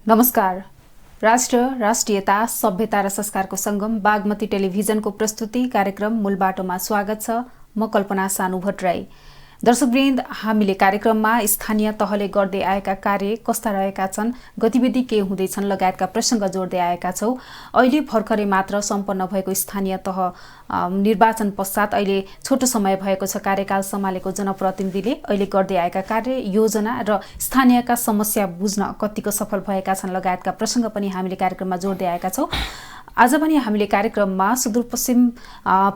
नमस्कार। राष्ट्र, राष्ट्रियता, सभ्यता र संस्कारको संगम बागमती टेलिभिजनको प्रस्तुति कार्यक्रम मूल बाटोमा स्वागत छ। म कल्पना सानु भट्टराई। दर्शकवृन्द, हामीले कार्यक्रममा स्थानीय तहले गर्दै आएका कार्य कस्ता रहेका छन्, गतिविधि के हुँदैछन् लगायतका प्रसंग जोड्दै आएका छौं। अहिले भर्खरै मात्र सम्पन्न भएको स्थानीय तह निर्वाचन पश्चात अहिले छोटो समय भएको छ कार्यकाल सम्हालेको जनप्रतिनिधिले अहिले गर्दै आएका कार्य योजना र स्थानीयका समस्या बुझ्न कतिको सफल भएका छन् लगायतका प्रसंग पनि हामीले कार्यक्रममा जोड्दै आएका छौं। आज पनि हामीले कार्यक्रममा सुदूरपश्चिम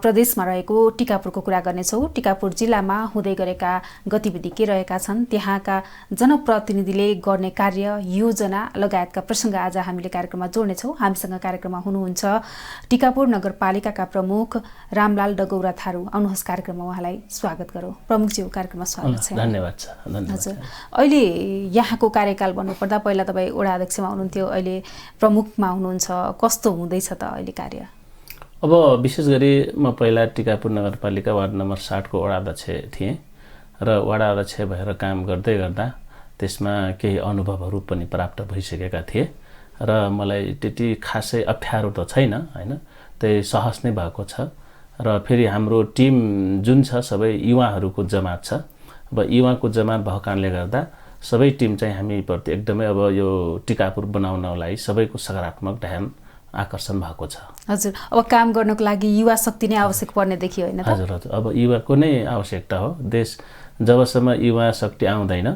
प्रदेशमा रहेको टिकापुरको कुरा गर्नेछौँ। टिकापुर जिल्लामा हुँदै गरेका गतिविधि के रहेका छन्, त्यहाँका जनप्रतिनिधिले गर्ने कार्य योजना लगायतका प्रसंग आज हामीले कार्यक्रममा जोड्नेछौँ। हामीसँग कार्यक्रममा हुनुहुन्छ टिकापुर नगरपालिकाका प्रमुख रामलाल डगौरा थारू। आउनुहोस्, कार्यक्रममा उहाँलाई स्वागत गरौँ। प्रमुखज्यू, कार्यक्रममा स्वागत छ। धन्यवाद। हजुर, अहिले यहाँको कार्यकाल भन्नुपर्दा पहिला तपाईँ वडा अध्यक्षमा हुनुहुन्थ्यो, अहिले प्रमुखमा हुनुहुन्छ। कस्तो हुँदैछ त अहिले कार्य? अब विशेष गरी म पहिला टिकापुर नगरपालिका वार्ड नम्बर 60 को वडा अध्यक्ष थिएँ र वडा अध्यक्ष भएर काम गर्दै गर्दा त्यसमा केही अनुभवहरू पनि प्राप्त भइसकेका थिए र मलाई त्यति खासै अप्ठ्यारो त छैन, हैन, त्यही सहज नै भएको छ। र फेरि हाम्रो टिम जुन छ सबै युवाहरूको जमात छ। अब युवाको जमात भएको कारणले गर्दा सबै टिम चाहिँ हामीप्रति एकदमै अब यो टिकापुर बनाउनलाई सबैको सकारात्मक ध्यान आकर्षण भएको छ। हजुर, अब काम गर्नको लागि युवा शक्ति नै आवश्यक पर्ने देखियो, हैन त? हजुर हजुर, अब युवाको नै आवश्यकता हो। देश जबसम्म युवा शक्ति आउँदैन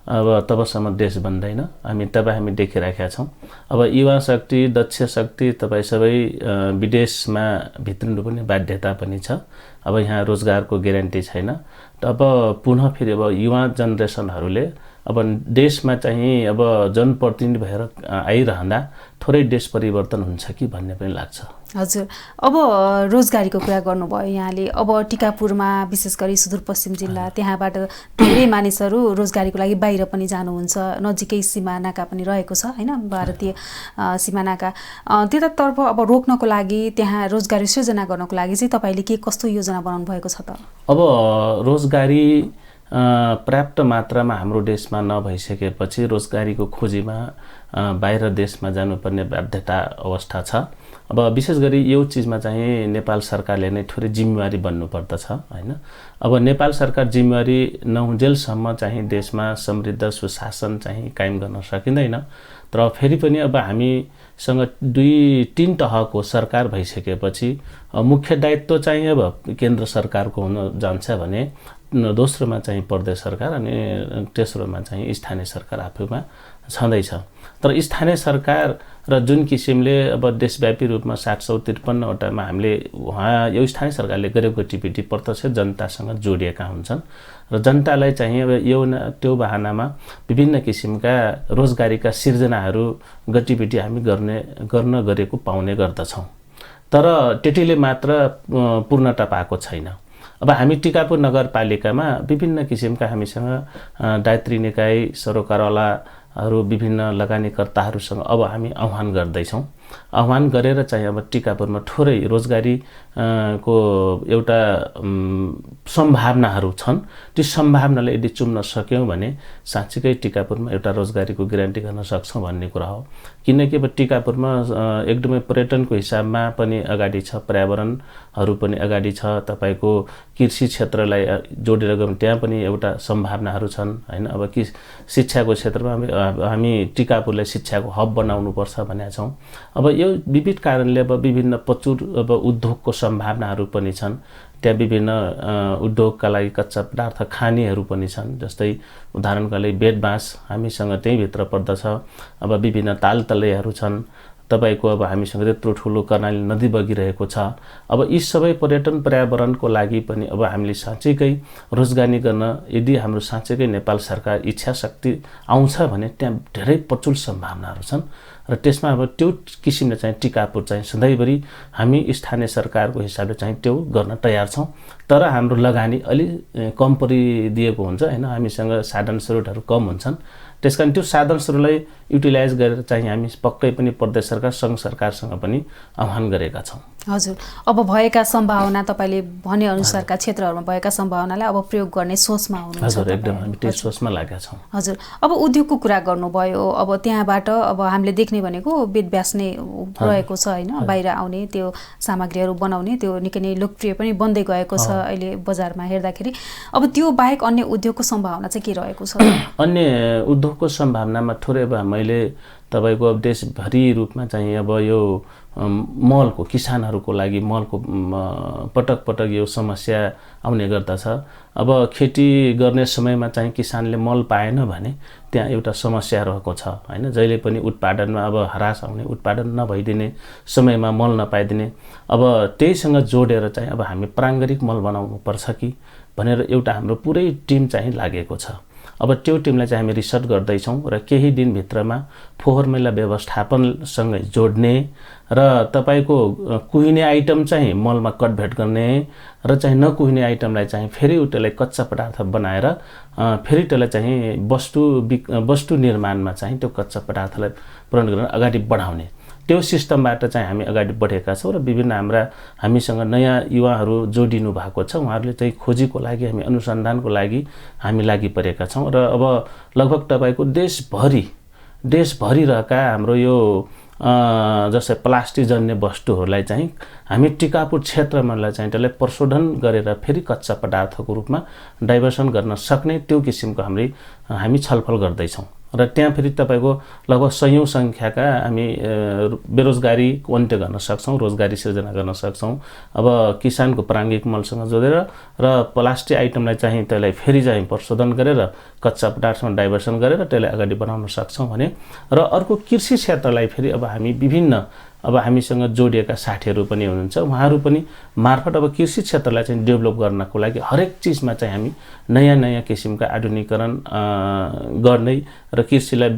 अब तबसम्म देश बन्दैन। हामी देखिराखेका छौँ। अब युवा शक्ति, दक्ष शक्ति तपाईँ सबै विदेशमा भित्रिनु पनि बाध्यता पनि छ। अब यहाँ रोजगारको ग्यारेन्टी छैन। अब पुनः फेरि अब युवा जेनेरेसनहरूले अब देशमा चाहिँ अब जनप्रतिनिधि भएर आइरहँदा थोरै देश परिवर्तन हुन्छ कि भन्ने पनि लाग्छ। हजुर, अब रोजगारीको कुरा गर्नुभयो यहाँले। अब टिकापुरमा विशेष गरी सुदूरपश्चिम जिल्ला, त्यहाँबाट धेरै मानिसहरू रोजगारीको लागि बाहिर पनि जानुहुन्छ। नजिकै सिमानाका पनि रहेको छ, हैन, भारतीय सिमानाका। त्यतातर्फ अब रोक्नको लागि, त्यहाँ रोजगारी सृजना गर्नको लागि चाहिँ तपाईले के कस्तो योजना बनाउनु भएको छ त? अब रोजगारी पर्याप्त मात्रामा हाम्रो देशमा नभइसकेपछि रोजगारीको खोजीमा बाहिर देशमा जानुपर्ने बाध्यता अवस्था छ। अब विशेष गरी यो चिजमा चाहिँ नेपाल सरकारले नै थोरै जिम्मेवारी बन्नुपर्दछ, हैन। अब नेपाल सरकार जिम्मेवारी नहुन्जेलसम्म चाहिँ देशमा समृद्ध सुशासन चाहिँ कायम गर्न सकिँदैन। तर फेरि पनि अब हामीसँग 2-3 तहको सरकार भइसकेपछि मुख्य दायित्व चाहिँ अब केन्द्र सरकारको हुन जान्छ भने दोस्रोमा चाहिँ प्रदेश सरकार अनि तेस्रोमा चाहिँ स्थानीय सरकार आफैमा छँदैछ। तर स्थानीय सरकार र जुन किसिमले अब देशव्यापी रूपमा 753 वटामा हामीले यो स्थानीय सरकारले गरेको गतिविधि प्रत्यक्ष जनतासँग जोडिएका हुन्छन् र जनतालाई चाहिँ अब त्यो बहानामा विभिन्न किसिमका रोजगारीका सिर्जनाहरू गतिविधि हामी गर्न गरेको पाउने गर्दछौँ। तर त्यतिले मात्र पूर्णता पाएको छैन। अब हामी टिकापुर नगरपालिकामा विभिन्न किसिमका हामीसँग दायित्व निकाय, सरोकारवालाहरू, विभिन्न लगानीकर्ताहरूसँग अब हामी आह्वान गर्दैछौँ। आह्वान गरेर चाहिँ अब टिकापुरमा थोरै रोजगारी को एउटा सम्भावनाहरू छन्। त्यो सम्भावनाले यदि चुम्न सक्यौँ भने साँच्चीकै टिकापुरमा एउटा रोजगारीको ग्यारेन्टी गर्न सक्छौँ भन्ने कुरा हो। किनकि अब टिकापुरमा एकदमै पर्यटनको हिसाबमा पनि अगाडि छ, पर्यावरणहरू पनि अगाडि छ। तपाईँको कृषि क्षेत्रलाई जोडेर गयौँ त्यहाँ पनि एउटा सम्भावनाहरू छन्, हैन। अब शिक्षाको क्षेत्रमा हामी टिकापुरलाई शिक्षाको हब बनाउनुपर्छ भनेका छौँ। अब यो विविध कारणले अब विभिन्न प्रचुर अब उद्योगको सम्भावनाहरू पनि छन्। त्यहाँ विभिन्न उद्योगका लागि कच्चा पदार्थ खानेहरू पनि छन्। जस्तै उदाहरणका लागि बेतबाँस हामीसँग त्यहीँभित्र पर्दछ। अब विभिन्न तालतलैहरू छन्। तपाईँको अब हामीसँग त्यत्रो ठुलो कर्णाली नदी बगिरहेको छ। अब यी सबै पर्यटन पर्यावरणको लागि पनि अब हामीले साँच्चैकै रोजगारी गर्न यदि हाम्रो साँच्चैकै नेपाल सरकार इच्छा शक्ति आउँछ भने त्यहाँ धेरै प्रचुर सम्भावनाहरू छन् र त्यसमा अब त्यो किसिमले चाहिँ टिकापुर चाहिँ सधैँभरि हामी स्थानीय सरकारको हिसाबले चाहिँ त्यो गर्न तयार छौँ। तर हाम्रो लगानी अलि कम परिदिएको हुन्छ, हैन। हामीसँग साधन स्रोतहरू कम हुन्छन्। त्यसकारण त्यो साधन स्रोतलाई युटिलाइज गरेर चाहिँ हामी पक्कै पनि प्रदेश सरकार, सङ्घ सरकारसँग पनि आह्वान गरेका छौँ। हजुर, अब भएका सम्भावना तपाईँले भनेअनुसारका क्षेत्रहरूमा भएका सम्भावनालाई अब प्रयोग गर्ने सोचमा हुनुहुन्छ। हजुर, एकदम हामी त्यही सोचमा लागेका छौँ। हजुर, अब उद्योगको कुरा गर्नुभयो, अब त्यहाँबाट अब हामीले देख्ने भनेको वेदव्यास नै रहेको छ होइन, बाहिर आउने त्यो सामग्रीहरू बनाउने त्यो निकै नै लोकप्रिय पनि बन्दै गएको छ अहिले बजारमा हेर्दाखेरि। अब त्यो बाहेक अन्य उद्योगको सम्भावना चाहिँ के रहेको छ? अन्य उद्योगको सम्भावनामा थोरै अब मैले तपाईँको अब देशभरि रूपमा चाहिँ अब यो मलको किसानहरूको लागि मलको पटक पटक यो समस्या आउने गर्दछ। अब खेती गर्ने समयमा चाहिँ किसानले मल पाएन भने त्यहाँ एउटा समस्या रहेको छ होइन। जहिले पनि उत्पादनमा अब ह्रास आउने, उत्पादन नभइदिने, समयमा मल नपाइदिने। अब त्यहीसँग जोडेर चाहिँ अब हामी प्राङ्गारिक मल बनाउनु पर्छ कि भनेर एउटा हाम्रो पुरै टिम चाहिँ लागेको छ। अब त्यो टिमलाई चाहिँ हामी रिसर्च गर्दैछौँ र केही दिनभित्रमा फोहोर मैला व्यवस्थापनसँगै जोड्ने र तपाईँको कुहिने आइटम चाहिँ मलमा कन्भर्ट गर्ने र चाहिँ नकुहिने आइटमलाई चाहिँ फेरि त्यसलाई कच्चा पदार्थ बनाएर फेरि त्यसलाई चाहिँ वस्तु निर्माणमा चाहिँ त्यो कच्चा पदार्थलाई प्रयोग गरेर अगाडि बढाउने त्यो सिस्टमबाट चाहिँ हामी अगाडि बढेका छौँ। र विभिन्न हामीसँग नयाँ युवाहरू जोडिनु भएको छ। उहाँहरूले चाहिँ खोजीको लागि हामी अनुसन्धानको लागि हामी लागि परेका छौँ। र अब लगभग तपाईँको देशभरि रहेका हाम्रो यो जस्तै प्लास्टिक जन्य वस्तुहरूलाई चाहिँ हामी टिकापुर क्षेत्रमालाई चाहिँ त्यसलाई प्रशोधन गरेर फेरि कच्चा पदार्थको रूपमा डाइभर्सन गर्न सक्ने त्यो किसिमको हामी छलफल गर्दैछौँ। र त्यहाँ फेरि तपाईँको लगभग 100औं सङ्ख्याका हामी बेरोजगारी अन्त्य गर्न सक्छौँ, रोजगारी सिर्जना गर्न सक्छौँ। अब किसानको प्राङ्गिक मलसँग जोडेर र प्लास्टिक आइटमलाई चाहिँ त्यसलाई फेरि चाहिँ प्रशोधन गरेर कच्चा पदार्थमा डाइभर्सन गरेर त्यसलाई अगाडि बढाउन सक्छौँ भने। र अर्को कृषि क्षेत्रलाई फेरि अब हामी विभिन्न अब हामीसँग जोडिएका साथीहरू पनि हुनुहुन्छ। उहाँहरू पनि मार्फत अब कृषि क्षेत्रलाई चाहिँ डेभलप गर्नको लागि हरेक चिजमा चाहिँ हामी नयाँ नयाँ किसिमका आधुनिकीकरण गर्दै र कृषिलाई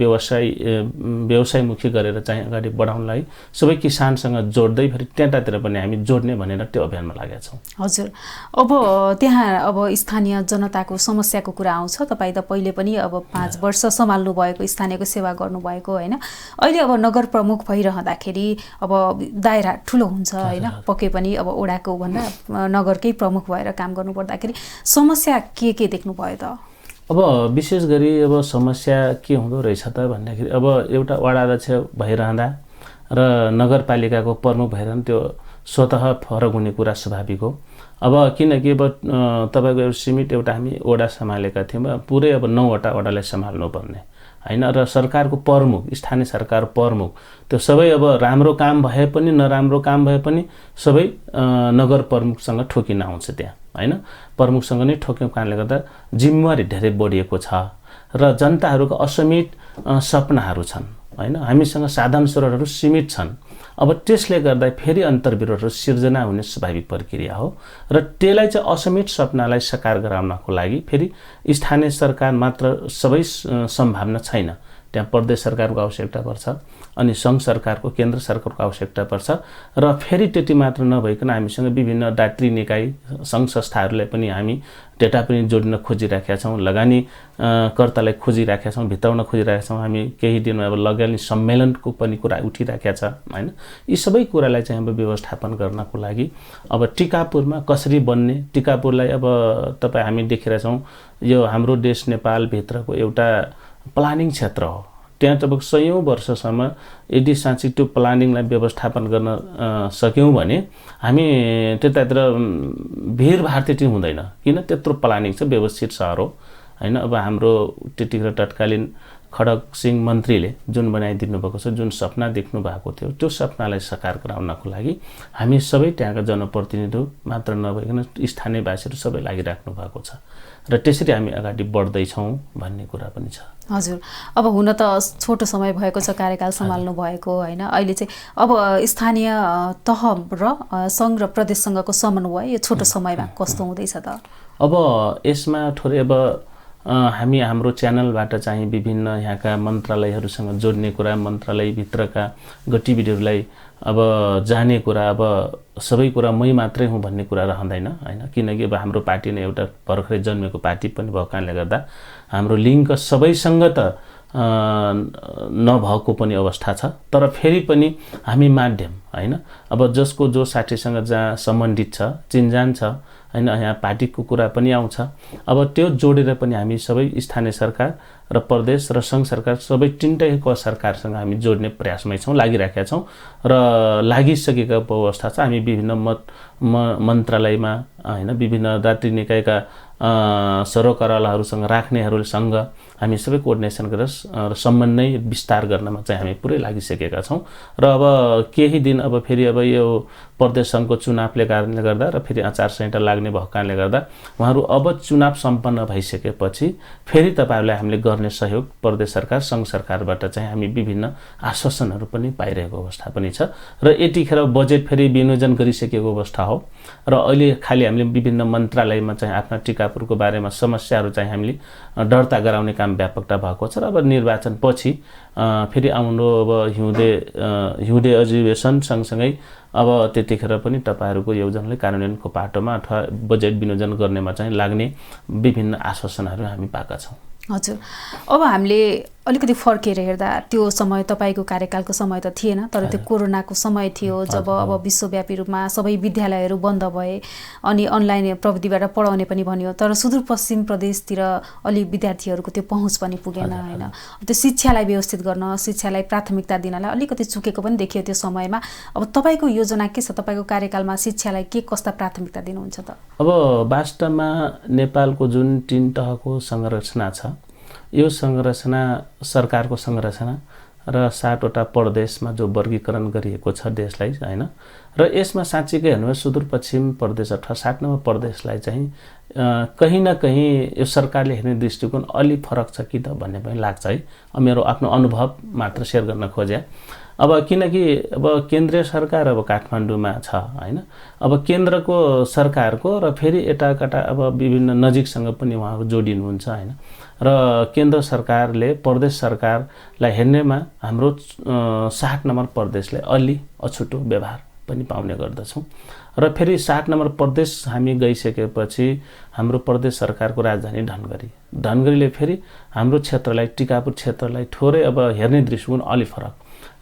व्यवसायमुखी गरेर चाहिँ अगाडि बढाउनलाई सबै किसानसँग जोड्दै फेरि त्यतातिर पनि हामी जोड्ने भनेर त्यो अभियानमा लागेका छौँ। हजुर, अब त्यहाँ अब स्थानीय जनताको समस्याको कुरा आउँछ। तपाईँ त पहिले पनि अब 5 वर्ष सम्हाल्नु भएको, स्थानीयको सेवा गर्नुभएको होइन। अहिले अब नगर प्रमुख भइरहँदाखेरि अब दायरा ठुलो हुन्छ होइन, पक्कै पनि अब ओडाको भन्दा नगरकै प्रमुख भएर काम गर्नु पर्दाखेरि समस्या के देख्नुभयो त? अब विशेष गरी अब समस्या के हुँदो रहेछ त भन्दाखेरि अब एउटा वडा अध्यक्ष भइरहँदा र नगरपालिकाको प्रमुख भइरहँदा त्यो स्वतः फरक हुने कुरा स्वाभाविक हो। अब किनकि अब तपाईँको एउटा सीमित एउटा हामी वडा सम्हालेका थियौँ, पुरै अब 9वटा वडालाई सम्हाल्नु पर्ने होइन। र सरकारको प्रमुख, स्थानीय सरकार प्रमुख त्यो सबै अब राम्रो काम भए पनि नराम्रो काम भए पनि सबै नगर प्रमुखसँग ठोकिन आउँछ त्यहाँ होइन। प्रमुखसँग नै ठोक्यौँ कारणले गर्दा जिम्मेवारी धेरै बढिएको छ र जनताहरूको असीमित सपनाहरू छन् होइन। हामीसँग साधन स्रोतहरू सीमित छन्। अब त्यसले गर्दा फेरि अन्तर्विरोधहरू सिर्जना हुने स्वाभाविक प्रक्रिया हो। र त्यसलाई चाहिँ असीमित सपनालाई साकार गराउनको लागि फेरि स्थानीय सरकार मात्र सबै सम्भावना छैन। त्यहाँ प्रदेश सरकारको आवश्यकता पर्छ, अनि सङ्घ सरकारको, केन्द्र सरकारको आवश्यकता पर्छ। र फेरि त्यति मात्र नभइकन हामीसँग विभिन्न दात्री निकाय, सङ्घ संस्थाहरूलाई पनि हामी डेटा पनि जोड्न खोजिराखेका छौँ, लगानी कर्तालाई खोजिराखेका छौँ, भित्राउन खोजिराखेका छौँ। हामी केही दिनमा अब लगानी सम्मेलनको पनि कुरा उठिराखेका छ होइन। यी सबै कुरालाई चाहिँ अब व्यवस्थापन गर्नको लागि अब टिकापुरमा कसरी बन्ने, टिकापुरलाई अब तपाईँ हामी देखिरहेछौँ यो हाम्रो देश नेपालभित्रको एउटा प्लानिङ क्षेत्र हो। त्यहाँ तपाईँको 100औं वर्षसम्म यदि साँच्चै त्यो प्लानिङलाई व्यवस्थापन गर्न सक्यौँ भने हामी त्यतातिर भिडभाड त्यति हुँदैन, किन त्यत्रो प्लानिङ छ, व्यवस्थित सहर हो होइन। अब हाम्रो त्यतिखेर तत्कालीन खड्ग सिंह मन्त्रीले जुन बनाइदिनु भएको छ, जुन सपना देख्नु भएको थियो, त्यो सपनालाई साकार गराउनको लागि हामी सबै त्यहाँका जनप्रतिनिधिहरू मात्र नभइकन स्थानीयवासीहरू सबै लागिराख्नु भएको छ र त्यसरी हामी अगाडि बढ्दैछौँ भन्ने कुरा पनि छ। हजुर, अब हुन त छोटो समय भएको छ कार्यकाल सम्हाल्नु भएको होइन। अहिले चाहिँ अब स्थानीय तह र सङ्घ र प्रदेशसँगको समन्वय यो छोटो समयमा कस्तो हुँदैछ त? अब यसमा थोरै अब हामी हाम्रो च्यानलबाट चाहिँ विभिन्न यहाँका मन्त्रालयहरूसँग जोड्ने कुरा, मन्त्रालयभित्रका गतिविधिहरूलाई अब जाने कुरा, अब सबै कुरा मै मात्रै हुँ भन्ने कुरा रहँदैन होइन। किनकि अब हाम्रो पार्टी नै एउटा भर्खरै जन्मेको पार्टी पनि भएको कारणले गर्दा हाम्रो लिङ्क सबैसँग त नभएको पनि अवस्था छ। तर फेरि पनि हामी माध्यम हैन, अब जसको जो साथीसँग जहाँ सम्बन्धित छ, चिन्जान छ हैन, यहाँ पार्टीको कुरा पनि आउँछ। अब त्यो जोडेर पनि हामी सबै स्थानीय सरकार र प्रदेश र सङ्घ सरकार सबै तिनटैको सरकारसँग हामी जोड्ने प्रयासमै छौँ, लागिराखेका छौँ र लागिसकेको अवस्था छ। हामी विभिन्न मन्त्रालयमा हैन, विभिन्न राष्ट्रिय निकायका सरोकारवालाहरूसँग राख्नेहरूसँग हामी सबै कोअर्डिनेसन गरेर समन्वय विस्तार गर्नमा चाहिँ हामी पुरै लागिसकेका छौँ। र अब केही दिन अब फेरि अब यो प्रदेश सङ्घको चुनावले कारणले गर्दा र फेरि आचार संहिता लाग्ने भएको कारणले गर्दा उहाँहरू अब चुनाव सम्पन्न भइसकेपछि फेरि तपाईँहरूलाई हामीले गर्ने सहयोग प्रदेश सरकार सङ्घ सरकारबाट चाहिँ हामी विभिन्न आश्वासनहरू पनि पाइरहेको अवस्था पनि छ। र यतिखेर बजेट फेरि विनियोजन गरिसकेको अवस्था हो र अहिले खालि हामीले विभिन्न मन्त्रालयमा चाहिँ आफ्ना टिकापुरको बारेमा समस्याहरू चाहिँ हामीले दर्ता गराउने काम व्यापकता भएको छ। र अब निर्वाचन पछि फेरि आउनु अब हिउँदे अधिवेशन सँगसँगै अब त्यतिखेर पनि तपाईँहरूको योजनाले कार्यान्वयनको पाटोमा अथवा बजेट विनियोजन गर्नेमा चाहिँ लाग्ने विभिन्न आश्वासनहरू हामी पाएका छौँ। हजुर, अब हामीले अलिकति फर्केर हेर्दा त्यो समय तपाईँको कार्यकालको समय त थिएन, तर त्यो कोरोनाको समय थियो जब अब विश्वव्यापी रूपमा सबै विद्यालयहरू बन्द भए अनि अनलाइन प्रविधिबाट पढाउने पनि भनियो। तर सुदूरपश्चिम प्रदेशतिर अलि विद्यार्थीहरूको त्यो पहुँच पनि पुगेन हैन। त्यो शिक्षालाई व्यवस्थित गर्न, शिक्षालाई प्राथमिकता दिनलाई अलिकति चुकेको पनि देखियो त्यो समयमा। अब तपाईँको योजना के छ? तपाईँको कार्यकालमा शिक्षालाई के कस्ता प्राथमिकता दिनुहुन्छ त? अब वास्तवमा नेपालको जुन 3 तहको संरचना छ, यो संरचना सरकारको संरचना र 7वटा प्रदेशमा जो वर्गीकरण गरिएको छ देशलाई हैन, र यसमा साँच्चीकै हेर्नु सुदूरपश्चिम प्रदेश अथवा 7 नम्बर प्रदेशलाई चाहिँ कहीँ न कहीँ यो सरकारले हेर्ने दृष्टिकोण अलि फरक छ कि त भन्ने पनि लाग्छ है। मेरो आफ्नो अनुभव मात्र सेयर गर्न खोजे। अब किनकि अब केन्द्रीय सरकार अब काठमाडौँमा छ हैन, अब केन्द्रको सरकारको र फेरि यताकता अब विभिन्न नजिकसँग पनि उहाँहरू जोडिनुहुन्छ हैन, र केन्द्र सरकारले प्रदेश सरकारलाई हेर्नेमा हाम्रो 7 नम्बर प्रदेशले अलि अछुटो व्यवहार पनि पाउने गर्दछौँ। र फेरि 7 नम्बर प्रदेश हामी गइसकेपछि हाम्रो प्रदेश सरकारको राजधानी धनगढीले फेरि हाम्रो क्षेत्रलाई, टिकापुर क्षेत्रलाई थोरै अब हेर्ने दृष्टिकोण अलि फरक।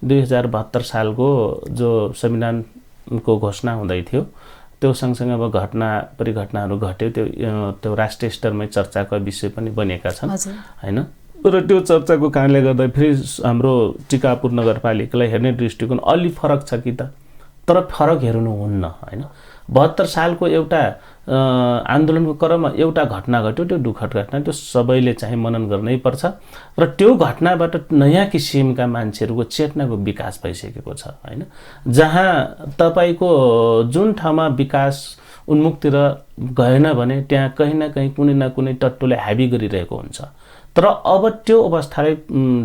2072 सालको जो संविधानको घोषणा हुँदै थियो त्यो सँगसँगै अब परिघटनाहरू घट्यो, त्यो राष्ट्रिय स्तरमै चर्चाको विषय पनि बनेका छन् हैन। र त्यो चर्चाको कारणले गर्दा फेरि हाम्रो टिकापुर नगरपालिकालाई हेर्ने दृष्टिकोण अलि फरक छ कि त, तर फरक हेर्नुहुन्न हैन। 72 सालको एउटा आन्दोलनको क्रममा एउटा घटना घट्यो, त्यो दुःखद घटना, त्यो सबैले चाहिँ मनन गर्नै पर्छ। र त्यो घटनाबाट नयाँ किसिमका मान्छेहरूको चेतनाको विकास भइसकेको छ हैन, जहाँ तपाईको जुन ठाउँमा विकास उन्मुखतिर गएन भने त्यहाँ कहीँ न कहीँ कुनै न कुनै तत्त्वले हाबी गरिरहेको हुन्छ। तर अब त्यो अवस्थाले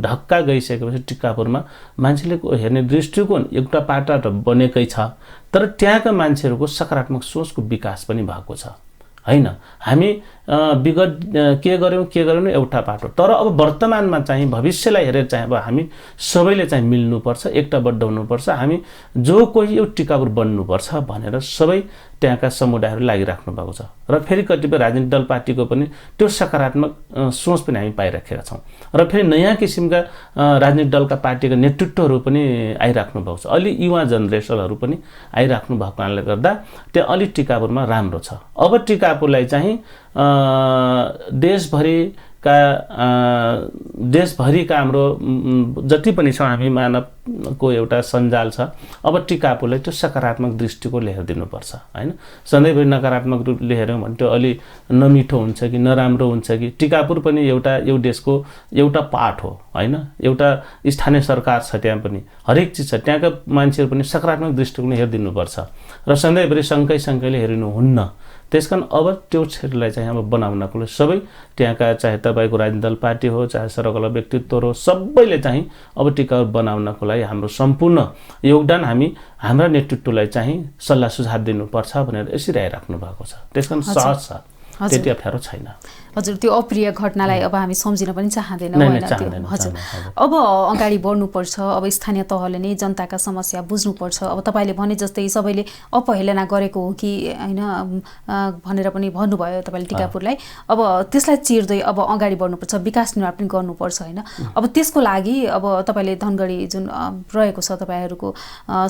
ढक्का गइसकेपछि टिकापुरमा मान्छेले हेर्ने दृष्टिकोण एउटा पाटा त बनेकै छ, तर त्यहाँका मान्छेहरूको सकारात्मक सोचको विकास पनि भएको छ हैन। हामी विगत के गर्यौं एउटा पाटो, तर अब वर्तमानमा चाहिँ भविष्यलाई हेरेर चाहिँ अब हामी सबैले चाहिँ मिल्नुपर्छ, एकताबद्ध हुनुपर्छ, हामी जो कोही यो टिकापुर बन्नुपर्छ भनेर सबै त्यहाँका समुदायहरू लागिराख्नु भएको छ। र फेरि कतिपय राजनीतिक दल पार्टीको पनि त्यो सकारात्मक सोच पनि हामी पाइराखेका छौँ। र फेरि नयाँ किसिमका राजनीतिक दलका पार्टीका नेतृत्वहरू पनि आइराख्नु भएको छ, अलि युवा जेनेरेसनहरू पनि आइराख्नु भएको कारणले गर्दा त्यहाँ अलि टिकापुरमा राम्रो छ। अब टिकापुरलाई चाहिँ देशभरिका हाम्रो जति पनि छ हामी मानवको एउटा सञ्जाल छ, अब टिकापुरलाई त्यो सकारात्मक दृष्टिकोणले हेरिदिनुपर्छ हैन। सधैँभरि नकारात्मक रूपले हेऱ्यौँ भने त्यो अलि नमिठो हुन्छ कि नराम्रो हुन्छ कि। टिकापुर पनि यो देशको एउटा पार्ट हो हैन, एउटा स्थानीय सरकार छ, त्यहाँ पनि हरेक चिज छ, त्यहाँका मान्छेहरू पनि सकारात्मक दृष्टिकोणले हेरिदिनुपर्छ र सधैँभरि सँगैसँगैले हेरिनुहुन्न। त्यसकारण अब त्यो क्षेत्रलाई चाहिँ अब बनाउनको लागि सबै त्यहाँका चाहे तपाईँको राजनीतिक दल पार्टी हो, चाहे सरकारवाला व्यक्तित्व हो, सबैले चाहिँ अब टिकापुर बनाउनको लागि हाम्रो सम्पूर्ण योगदान हामी हाम्रा नेतृत्वलाई चाहिँ सल्लाह सुझाव दिनुपर्छ भनेर यसरी आइराख्नु भएको छ। त्यसकारण सहज छ, त्यति अप्ठ्यारो छैन। हजुर त्यो अप्रिय घटनालाई अब हामी सम्झिन पनि चाहँदैनौँ हैन त्यो हजुर अब अगाडि बढ्नुपर्छ अब स्थानीय तहले नै जनताका समस्या बुझ्नुपर्छ अब तपाईले भने जस्तै सबैले अपहेलना गरेको हो कि हैन भनेर पनि भन्नुभयो तपाईले टिकापुरलाई अब त्यसलाई चिर्दै अब अगाडि बढ्नुपर्छ विकास निर्माण पनि गर्नुपर्छ हैन अब त्यसको लागि अब तपाईले धनगढी जुन रहेको छ तपाईहरुको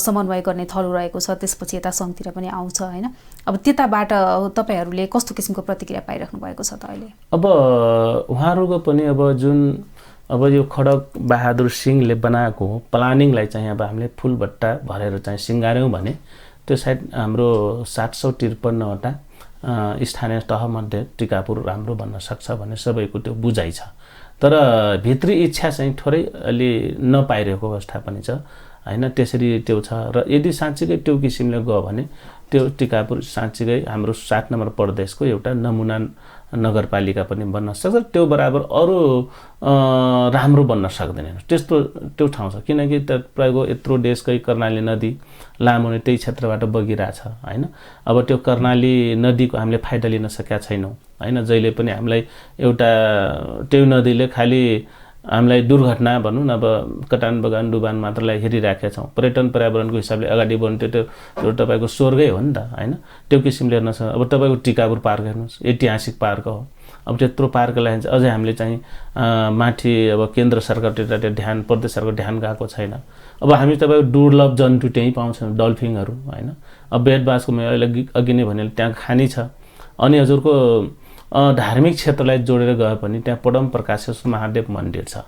समन्वय गर्ने थलो रहेको छ त्यसपछि यता संघतिर पनि आउँछ हैन अब त्यताबाट तपाईहरुले कस्तो किसिमको प्रतिक्रिया पाइराख्नु भएको छ त अहिले अब उहाँहरुको पनि अब जुन अब यो खडक बहादुर सिंहले बनाएको प्लानिङलाई चाहिँ अब हामीले फूलबट्टा भरेर चाहिँ सिंगार्यौं भने त्यो सायद हाम्रो 753 वटा स्थानीय तहमध्ये टिकापुर राम्रो बन्न सक्छ भन्ने सबैको त्यो बुझाइ छ तर भित्री इच्छा चाहिँ थोरै अलि नपाइरहेको अवस्था पनि छ हैन त्यसरी त्यो छ र यदि साँच्चै त्यो किसिमले गयो भने त्यो टिकापुर साँच्चै हाम्रो 7 नम्बर प्रदेशको एउटा नमुना नगरपालिका पनि बन्न सक्छ त्यो बराबर अरु राम्रो बन्न सक्दैन त्यस्तो त्यो ठाउँ छ किनकि तपाईँको यत्रो देशकै कर्णाली नदी लामो नै त्यही क्षेत्रबाट बगिरहेछ हैन अब त्यो कर्णाली नदीको हामीले फाइदा लिन सकेका छैनौं हैन जहिले पनि हामीलाई एउटा त्यो नदीले खाली हामीलाई दुर्घटना भनौं न अब कटान बगान डुबान मात्रलाई हेरिराखेका छौं पर्यटन पर्यावरणको हिसाबले अगाडि बढ्नु त्यो तपाईको स्वर्गै हो नि त हैन त्यो किसिमले हेर्न सक्छ अब तपाईको टिकापुर पार्क हेर्नुस् ऐतिहासिक पार्क हो अब त्यत्रो पार्कलाई अझै हामीले चाहिँ माथि अब केन्द्र सरकारबाट ध्यान प्रदेश सरकारको ध्यान गएको छैन अब हामी तपाईको दुर्लभ जन्तु त्यही पाउँछौं डल्फिनहरु हैन अब बेडबासको मैले अघि नै भने त्यहाँ खानी छ अनि हजुरको धार्मिक क्षेत्रलाई जोडेर गए पनि त्यहाँ पडम प्रकाशेश्वर महादेव मन्दिर छ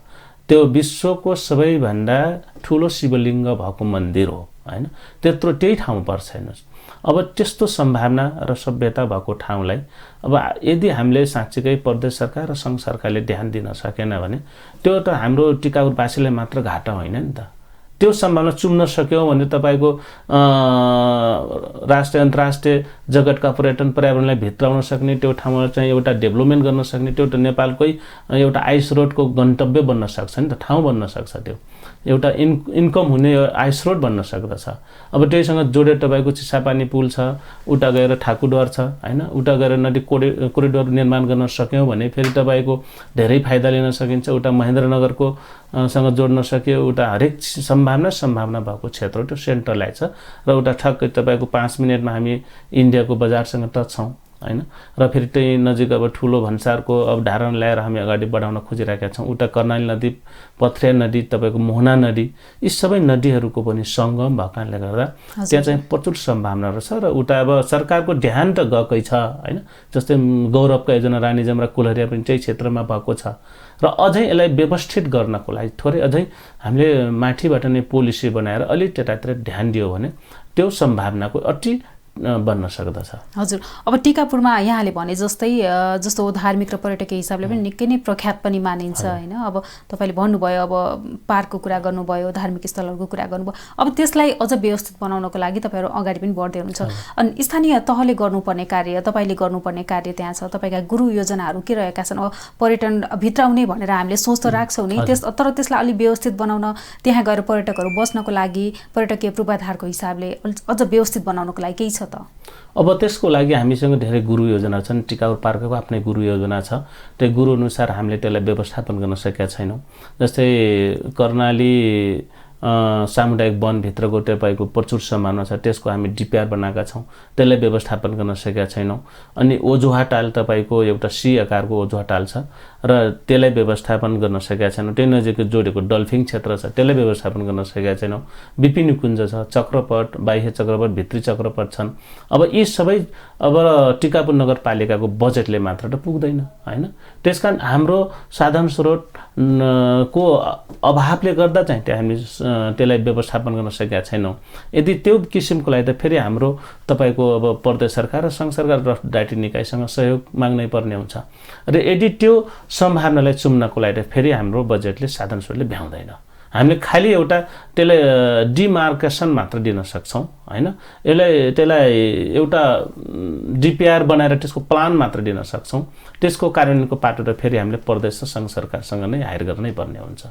त्यो विश्वको सबैभन्दा ठूलो शिवलिङ्ग भएको मन्दिर हो हैन त्यत्रो त्यही ठाउँ पर्छ हेर्नुस् अब त्यस्तो सम्भावना र सभ्यता भएको ठाउँलाई अब यदि हामीले साँच्चै प्रदेश सरकार र संघ सरकारले ध्यान दिन सकेन भने त्यो त हाम्रो टिकापुरवासीलाई मात्र घाटा होइन नि त त्यो सम्भावना चुम्न सक्यौ भने तपाईको राष्ट्रिय अन्तर्राष्ट्रिय जगतका पर्यटन पर्यावरणलाई भित्राउन सक्ने त्यो ठाउँमा चाहिँ एउटा डेभलपमेन्ट गर्न सक्ने त्यो त नेपालकै एउटा आइस रोडको गन्तव्य बन्न सक्छ नि त ठाउँ बन्न सक्छ त्यो एउटा इन्कम हुने आइस रोड बन्न सक्दछ अब त्यसैसँग जोडेर तपाईको चिसापानी पुल छ उता गएर ठाकुरद्वार छ हैन उता गएर नदी कोरिडोर निर्माण गर्न सक्यौ भने फेरि तपाईको धेरै फाइदा लिन सकिन्छ उता महेन्द्रनगरको सँग जोड्न सक्यो उता हरेक सम्भावना भएको क्षेत्र त्यो सेन्ट्रलाइज छ र उता ठक्कै तपाईको 5 मिनेटमा हामी इन्डियाको बजारसँग टच छौं हैन र फेरि त्यही नजिक अब ठूलो भन्सारको अवधारण ल्याएर हामी अगाडि बढाउन खोजिरहेका छौं उता कर्णाली नदी पथरिया नदी तपाईको मोहना नदी यी सबै नदीहरुको पनि संगम भएकाले गर्दा त्यहाँ चाहिँ प्रचुर सम्भावना रहेछ र उता अब सरकारको ध्यान त गएकै छ हैन जस्तै गौरवका योजना रानीजम र कुलहरिया पनि त्यही क्षेत्रमा भएको छ र अझै यसलाई व्यवस्थित गर्नको लागि थोरै अझै हामीले माथिबाट नै पोलिसी बनाएर अलि त्यतातिर ध्यान दियो भने त्यो सम्भावनाको अति बन्न सक्दछ हजुर अब टिकापुरमा यहाँले भने जस्तै जस्तो धार्मिक र पर्यटकीय हिसाबले पनि निकै नै प्रख्यात पनि मानिन्छ हैन अब तपाईले भन्नुभयो अब पार्कको कुरा गर्नुभयो धार्मिक स्थलहरुको कुरा गर्नुभयो अब त्यसलाई अझ व्यवस्थित बनाउनको लागि तपाईहरु अगाडि पनि बढ्दै हुनुहुन्छ अनि स्थानीय तहले गर्नुपर्ने कार्य तपाईले गर्नुपर्ने कार्य त्यहाँ छ तपाईका गुरु योजनाहरु के रहेका छन् अब पर्यटन भित्राउने भनेर हामीले सोच त राख्छौं नि तर त्यसलाई अलि व्यवस्थित बनाउन त्यहाँ गएर पर्यटकहरु बस्नको लागि पर्यटकीय पूर्वाधारको हिसाबले अझ व्यवस्थित बनाउनको लागि के छ त अब त्यसको लागि हामीसँग धेरै गुरु योजना छन् टिकापुर पार्कको आफ्नै गुरु योजना छ त्यो गुरु अनुसार हामीले त्यसलाई व्यवस्थापन गर्न सकेका छैनौं जस्तै कर्णाली सामुदायिक वन भित्रको तपाईको प्रचुर सम्भावना छ त्यसको हामी डीपीआर बनाएका छौं त्यसलाई व्यवस्थापन गर्न सकेका छैनौं अनि ओझुहाटाल तपाईको एउटा सी आकारको ओझुहाटाल छ र त्यसलाई व्यवस्थापन गर्न सकेका छैनौं त्यही नजिकै जोडेको डल्फिन क्षेत्र छ त्यसलाई व्यवस्थापन गर्न सकेका छैनौं विपिन कुञ्ज छ चक्रपट बाह्य चक्रपट भित्री चक्रपट छन् अब यी सबै अब टिकापुर नगरपालिकाको बजेटले मात्र त पुग्दैन हैन त्यसकारण हाम्रो साधन स्रोत को अभावले गर्दा चाहिँ त्यो हामी त्यसलाई व्यवस्थापन गर्न सकेका छैनौं यदि त्यो किसिमको लागि त फेरि हाम्रो तपाईको अब प्रदेश सरकार र संघ सरकार र डाइटी निकायसँग सहयोग माग्नै पर्ने हुन्छ र यदि त्यो सम्भावनालाई चुम्नको लागि त फेरि हाम्रो बजेटले साधन स्रोतले भ्याउँदैन हामीले खाली एउटा त्यसलाई डिमार्केसन मात्र दिन सक्छौं हैन त्यसलाई एउटा डीपीआर बनाएर त्यसको प्लान मात्र दिन सक्छौं त्यसको कार्यान्वयनको पाटो त फेरि हामीले प्रदेश र संघ सरकारसँग नै हायर गर्नै पर्ने हुन्छ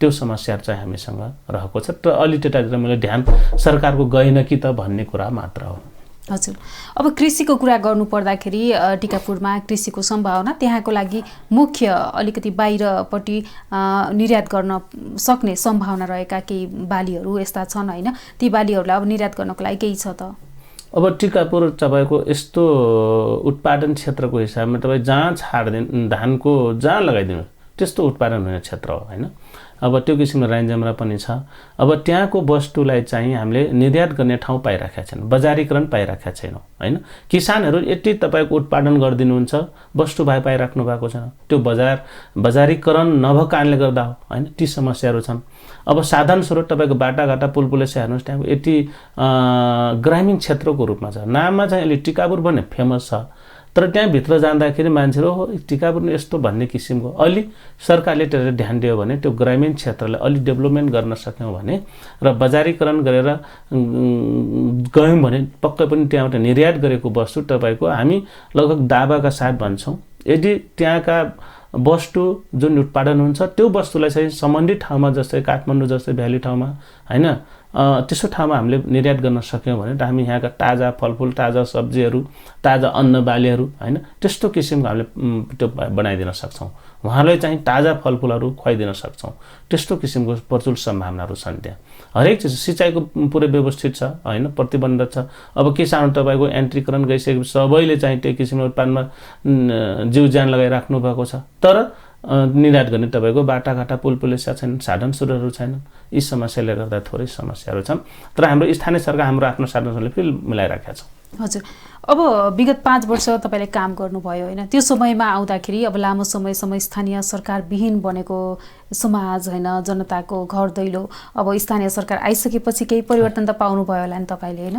त्यो समस्या चाहिँ हामीसँग रहेको छ र अलि त्यतातिर मैले ध्यान सरकारको गएन कि त भन्ने कुरा मात्र हो हजुर। अब कृषिको कुरा गर्नु पर्दाखेरि टिकापुरमा कृषिको सम्भावना त्यहाँको लागि मुख्य अलिकति बाहिरपट्टि निर्यात गर्न सक्ने सम्भावना रहेका केही बालीहरू यस्ता छन् होइन, ती बालीहरूलाई अब निर्यात गर्नको लागि केही छ त? अब टिकापुर तपाईँको यस्तो उत्पादन क्षेत्रको हिसाबमा तपाईँ जहाँ छाड्दिनु धानको जहाँ लगाइदिनु त्यस्तो उत्पादन हुने क्षेत्र हो होइन। अब त्यो किसिमको राइन्जमरा पनि छ। अब त्यहाँको वस्तुलाई चाहिँ हामीले निर्यात गर्ने ठाउँ पाइराखेका छैनौँ, बजारीकरण पाइराखेका छैनौँ होइन। किसानहरू यति तपाईँको उत्पादन गरिदिनुहुन्छ, वस्तु पाइराख्नु भएको छैन, त्यो बजारीकरण नभएको कारणले गर्दा हो होइन। ती समस्याहरू छन्। अब साधन स्रोत तपाईँको बाटाघाटा पुलपुलेसा हेर्नुहोस्, त्यहाँको यति ग्रामीण क्षेत्रको रूपमा छ। नाममा चाहिँ अहिले टिकापुर भन्ने फेमस छ, तर त्यहाँभित्र जाँदाखेरि मान्छेहरू हो टिकापुर यस्तो भन्ने किसिमको अलि सरकारले त्यसलाई ध्यान दियो भने त्यो ग्रामीण क्षेत्रलाई अलि डेभलपमेन्ट गर्न सक्यौँ भने र बजारीकरण गरेर गयौँ भने पक्कै पनि त्यहाँबाट निर्यात गरेको वस्तु तपाईँको हामी लगभग दावाका साथ भन्छौँ, यदि त्यहाँका वस्तु जुन उत्पादन हुन्छ त्यो वस्तुलाई चाहिँ सम्बन्धित ठाउँमा जस्तै काठमाडौँ जस्तै भ्याली ठाउँमा होइन त्यस्तो ठाउँमा हामीले निर्यात गर्न सक्यौँ भने हामी यहाँका ताजा फलफुल, ताजा सब्जीहरू, ताजा अन्न बालीहरू होइन त्यस्तो किसिमको हामीले त्यो बनाइदिन सक्छौँ। उहाँलाई चाहिँ ताजा फलफुलहरू खुवाइदिन सक्छौँ। त्यस्तो किसिमको प्रचुर सम्भावनाहरू छन् त्यहाँ। हरेक चिज सिँचाइको पुरै व्यवस्थित छ होइन, प्रतिबन्ध छ। अब किसानहरू तपाईँको यान्त्रिकरण गइसकेपछि सबैले चाहिँ त्यो किसिमको उत्पादनमा जीव ज्यान लगाइराख्नु भएको छ, तर निर्यात गर्ने तपाईँको बाटाघाटा पुलपुलेसा छैन, साधन स्रोतहरू छैनन्। यी समस्याले गर्दा थोरै समस्याहरू छन्, तर हाम्रो स्थानीय सरकार हाम्रो आफ्नो साधन स्रोतले फेरि मिलाइराखेका छौँ। हजुर। अब विगत 5 वर्ष तपाईँले काम गर्नुभयो होइन, त्यो समयमा आउँदाखेरि अब लामो समयसम्म स्थानीय सरकार विहीन बनेको समाज होइन, जनताको घर दैलो अब स्थानीय सरकार आइसकेपछि केही परिवर्तन त पाउनुभयो होला नि तपाईँले होइन?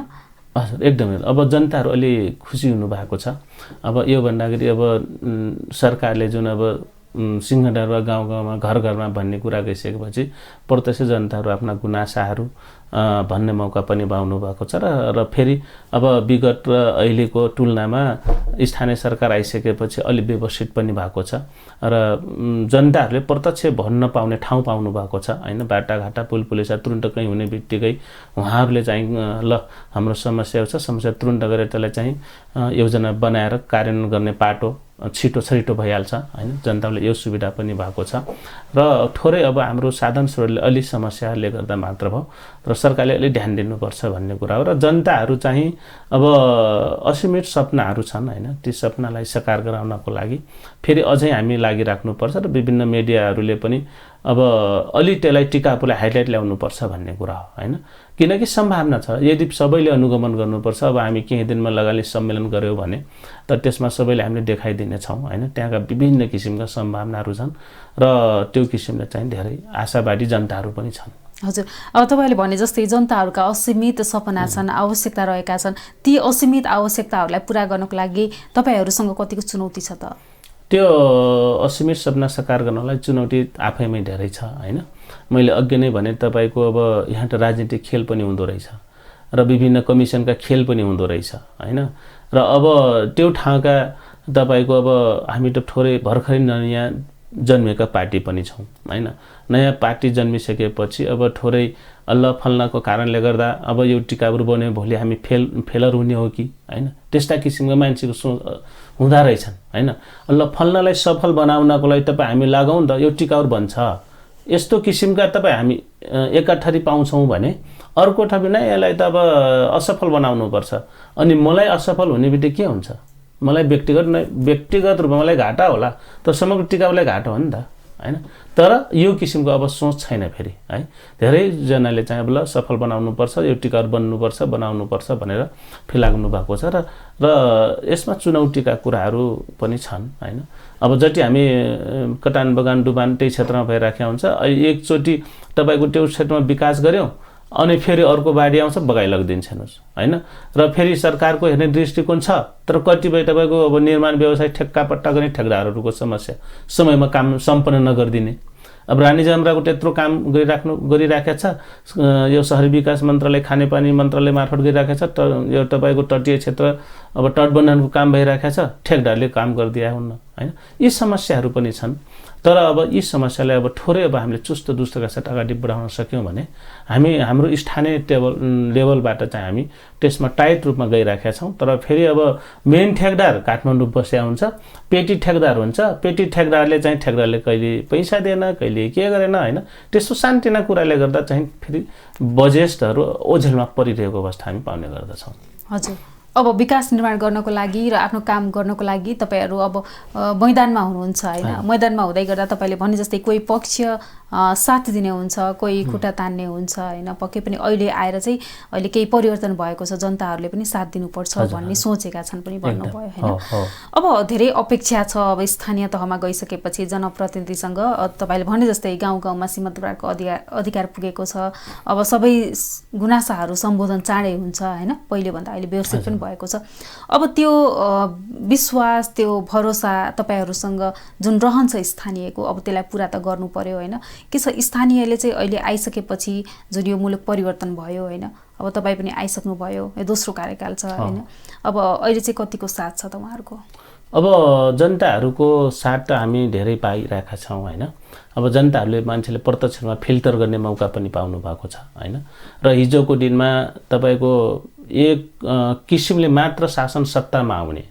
हजुर, एकदमै। अब जनताहरू अलि खुसी हुनुभएको छ। अब यो भन्दाखेरि अब सरकारले जुन अब सिंहदरबार गाउँ गाउँमा घर घरमा भन्ने कुरा गइसकेपछि प्रत्यक्ष जनताहरू आफ्ना गुनासाहरू भन्ने मौका पनि पाउनु भएको छ र फेरि अब विगत र अहिलेको तुलनामा स्थानीय सरकार आइसकेपछि अलि व्यवस्थित पनि भएको छ र जनताहरूले प्रत्यक्ष भन्न पाउने ठाउँ पाउनु भएको छ होइन। बाटाघाटा पुलपुलेसा तुरुन्त कहीँ हुने बित्तिकै उहाँहरूले चाहिँ ल हाम्रो समस्या छ, समस्या तुरुन्त गरेर त्यसलाई चाहिँ योजना बनाएर कार्यान्वयन गर्ने पाटो छिटो भइहाल्छ होइन। जनताले यो सुविधा पनि भएको छ र थोरै अब हाम्रो साधन स्रोतले अलि समस्याले गर्दा मात्र भयो र सरकारले अलि ध्यान दिनुपर्छ भन्ने कुरा हो। र जनताहरू चाहिँ अब असीमित सपनाहरू छन् होइन, ती सपनालाई साकार गराउनको लागि फेरि अझै हामी लागिराख्नुपर्छ र विभिन्न मिडियाहरूले पनि अब अलि त्यसलाई टिकापुलाई हाइलाइट ल्याउनुपर्छ भन्ने कुरा हो होइन। किनकि सम्भावना छ, यदि सबैले अनुगमन गर्नुपर्छ। अब हामी केही दिनमा लगानी सम्मेलन गऱ्यौँ भने त त्यसमा सबैले हामीले देखाइदिनेछौँ होइन। त्यहाँका विभिन्न किसिमका सम्भावनाहरू छन् र त्यो किसिमले चाहिँ धेरै आशावादी जनताहरू पनि छन्। हजुर। अब तपाईँले भने जस्तै जनताहरूका असीमित सपना छन्, आवश्यकता रहेका छन्, ती असीमित आवश्यकताहरूलाई पुरा गर्नको लागि तपाईँहरूसँग कतिको चुनौती छ त? त्यो असीमित सपना साकार गर्नलाई चुनौती आफैमै धेरै छ होइन। मैले अघि नै भने तपाईँको अब यहाँ त राजनीतिक खेल पनि हुँदो रहेछ र विभिन्न कमिसनका खेल पनि हुँदो रहेछ होइन। र अब त्यो ठाउँका तपाईँको अब हामी त थोरै भर्खरै नयाँ जन्मेका पार्टी पनि छौँ होइन। नयाँ पार्टी जन्मिसकेपछि अब थोरै अल्ल फल्नको कारणले गर्दा अब यो टिकापुर बन्यो भोलि हामी फेलर हुने हो कि होइन, त्यस्ता किसिमको मान्छेको सोच हुँदा रहेछन् होइन। अल्ल फल्नलाई सफल बनाउनको लागि तपाईँ हामी लगाउँ त यो टिकापुर भन्छ, यस्तो किसिमका तपाईँ हामी एकाठरी पाउँछौँ भने अर्को ठाउँ नै यसलाई त अब असफल बनाउनुपर्छ। अनि मलाई असफल हुने बित्तिकै के हुन्छ, मलाई व्यक्तिगत रूपमा मलाई घाटा होला, तर समग्र टिकापुरलाई घाटा हो नि त होइन। तर यो किसिमको अब सोच छैन फेरि है। धेरैजनाले चाहिँ अब ल सफल बनाउनुपर्छ, यो टिकापुर बनाउनुपर्छ भनेर फिलाग्नु भएको छ र यसमा चुनौतीका कुराहरू पनि छन् होइन। अब जति हामी कटान बगान डुबान त्यही क्षेत्रमा भइराखेका हुन्छ, एकचोटि तपाईँको त्यो क्षेत्रमा विकास गऱ्यौँ अनि फेरि अर्को बाढी आउँछ बगाइ लगिदिन्छ हेर्नुहोस् होइन। र फेरि सरकारको हेर्ने दृष्टिकोण छ, तर कतिपय तपाईँको अब निर्माण व्यवसाय ठेक्कापट्टा गर्ने ठेकदारहरूको समस्या, समयमा काम सम्पन्न नगरिदिने। अब रानी जमराको त्यत्रो काम गरिराखेको छ, यो शहरी विकास मन्त्रालय खानेपानी मन्त्रालय मार्फत गरिराखेको छ, यो तपाईँको तटीय क्षेत्र अब तटबन्धनको काम भइराखेको छ, ठेकदारले काम गरिदिया हुन्न होइन। यी समस्याहरू पनि छन् तर अब यी समस्यालाई अब थोरै अब हामीले चुस्त दुस्तका साथ अगाडि बढाउन सक्यौँ भने हाम्रो स्थानीय लेभलबाट चाहिँ हामी त्यसमा टाइट रूपमा गइराखेका छौँ। तर फेरि अब मेन ठेकदार काठमाडौँ बस्या हुन्छ, पेटी ठेकदार हुन्छ। पेटी ठेकदारले चाहिँ ठेकदारले कहिले पैसा दिएन, कहिले के गरेन होइन, त्यस्तो सानतिना कुराले गर्दा चाहिँ फेरि बजेटहरू ओझेलमा परिरहेको अवस्था हामी पाउने गर्दछौँ। हजुर, अब विकास निर्माण गर्नको लागि र आफ्नो काम गर्नको लागि तपाईँहरू अब मैदानमा हुनुहुन्छ होइन। मैदानमा हुँदै गर्दा तपाईँले भने जस्तै कोही पक्ष साथ दिने हुन्छ, कोही खुट्टा तान्ने हुन्छ होइन। पक्कै पनि अहिले आएर चाहिँ अहिले केही परिवर्तन भएको छ, जनताहरूले पनि साथ दिनुपर्छ भन्ने सोचेका छन् पनि भन्नुभयो होइन। अब धेरै अपेक्षा छ अब स्थानीय तहमा गइसकेपछि जनप्रतिनिधिसँग तपाईँले भने जस्तै गाउँ गाउँमा सीमान्तबारको अधिकार पुगेको छ। अब सबै गुनासाहरू सम्बोधन चाँडै हुन्छ होइन, पहिलेभन्दा अहिले व्यवस्थित पनि भएको छ। अब त्यो विश्वास, त्यो भरोसा तपाईँहरूसँग जुन रहन्छ स्थानीयको, अब त्यसलाई पुरा त गर्नु पर्यो होइन। के छ स्थानीयले चाहिँ अहिले आइसकेपछि जुन यो मुलुक परिवर्तन भयो होइन, अब तपाईँ पनि आइसक्नुभयो, यो दोस्रो कार्यकाल छ होइन। अब अहिले चाहिँ कतिको साथ छ त उहाँहरूको? अब जनताहरूको साथ त हामी धेरै पाइरहेका छौँ होइन। अब जनताहरूले मान्छेले प्रत्यक्षमा फिल्टर गर्ने मौका पनि पाउनु भएको छ होइन। र हिजोको दिनमा तपाईँको एक किसिमले मात्र शासन सत्तामा आउने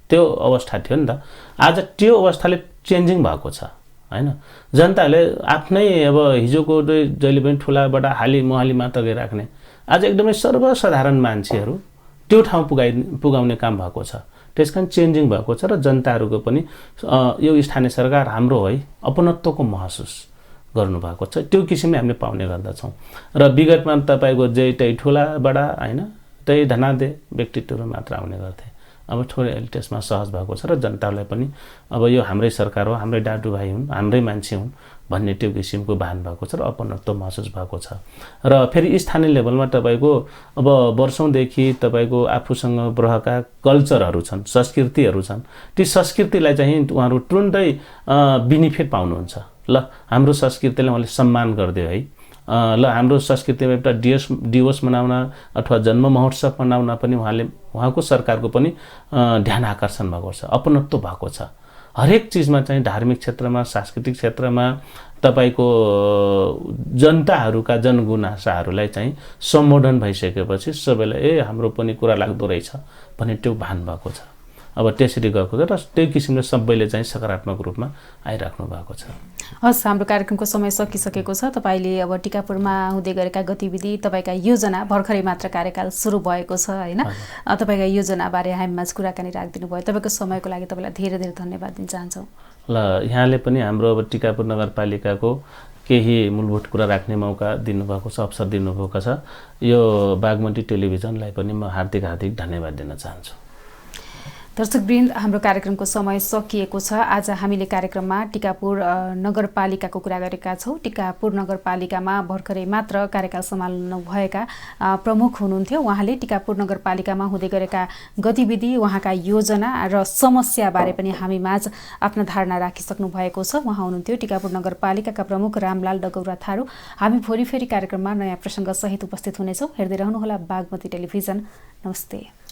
त्यो अवस्था थियो नि त। आज त्यो अवस्थाले चेन्जिङ भएको छ होइन। जनताहरूले आफ्नै अब हिजोको जहिले पनि ठुलाबाट हाली मात्र गइराख्ने, आज एकदमै सर्वसाधारण मान्छेहरू त्यो ठाउँ पुगाउने काम भएको छ। त्यस कारण चेन्जिङ भएको छ र जनताहरूको पनि यो स्थानीय सरकार हाम्रो है अपनत्वको महसुस गर्नुभएको छ। त्यो किसिमले हामीले पाउने गर्दछौँ। र विगतमा तपाईँको त्यही ठुलाबडा होइन, त्यही धनादे व्यक्तित्वहरू मात्र आउने गर्थे। अब थोरै अहिले त्यसमा सहज भएको छ र जनतालाई पनि अब यो हाम्रै सरकार हो, हाम्रै दाजुभाइ हुन्, हाम्रै मान्छे हुन् भन्ने त्यो किसिमको भान भएको छ र अपनत्व महसुस भएको छ। र फेरि स्थानीय लेभलमा तपाईँको अब वर्षौँदेखि तपाईँको आफूसँग रहेका कल्चरहरू छन्, संस्कृतिहरू छन्। ती संस्कृतिलाई चाहिँ उहाँहरू तुरुन्तै बेनिफिट पाउनुहुन्छ। ल हाम्रो संस्कृतिलाई उहाँले सम्मान गरिदियो है, ल हाम्रो संस्कृतिमा एउटा दिवस मनाउन अथवा जन्म महोत्सव मनाउन पनि उहाँको सरकारको पनि ध्यान आकर्षण भएको छ, अपनत्व भएको छ। हरेक चिजमा चाहिँ धार्मिक क्षेत्रमा, सांस्कृतिक क्षेत्रमा तपाईँको जनताहरूका जनगुनासाहरूलाई चाहिँ सम्बोधन भइसकेपछि सबैलाई हाम्रो पनि कुरा लाग्दो रहेछ भन्ने त्यो भान भएको छ। अब त्यसरी गएको छ र त्यही किसिमले सबैले चाहिँ सकारात्मक रूपमा आइराख्नु भएको छ। हस्, हाम्रो कार्यक्रमको समय सकिसकेको छ। तपाईँले अब टिकापुरमा हुँदै गरेका गतिविधि, तपाईँका योजना, भर्खरै मात्र कार्यकाल सुरु भएको छ होइन, तपाईँका योजनाबारे हामीमाझ कुराकानी राखिदिनु भयो। तपाईँको समयको लागि तपाईँलाई धेरै धेरै धन्यवाद दिन चाहन्छौँ। ल यहाँले पनि हाम्रो अब टिकापुर नगरपालिकाको केही मूलभूत कुरा राख्ने मौका दिनुभएको छ, अवसर दिनुभएको छ। यो बागमती टेलिभिजनलाई पनि म हार्दिक धन्यवाद दिन चाहन्छु। दर्शकवृन्द, हाम्रो कार्यक्रमको समय सकिएको छ। आज हामीले कार्यक्रममा टिकापुर नगरपालिकाको कुरा गरेका छौँ। टिकापुर नगरपालिकामा भर्खरै मात्र कार्यकाल सम्हाल्नु भएका प्रमुख हुनुहुन्थ्यो। उहाँले टिकापुर नगरपालिकामा हुँदै गरेका गतिविधि, उहाँका योजना र समस्याबारे पनि हामीमाझ आफ्ना धारणा राखिसक्नु भएको छ। उहाँ हुनुहुन्थ्यो टिकापुर नगरपालिकाका प्रमुख रामलाल डगौरा थारू। हामी भोलि फेरि कार्यक्रममा नयाँ प्रसङ्गसहित उपस्थित हुनेछौँ। हेर्दै रहनुहोला बागमती टेलिभिजन। नमस्ते।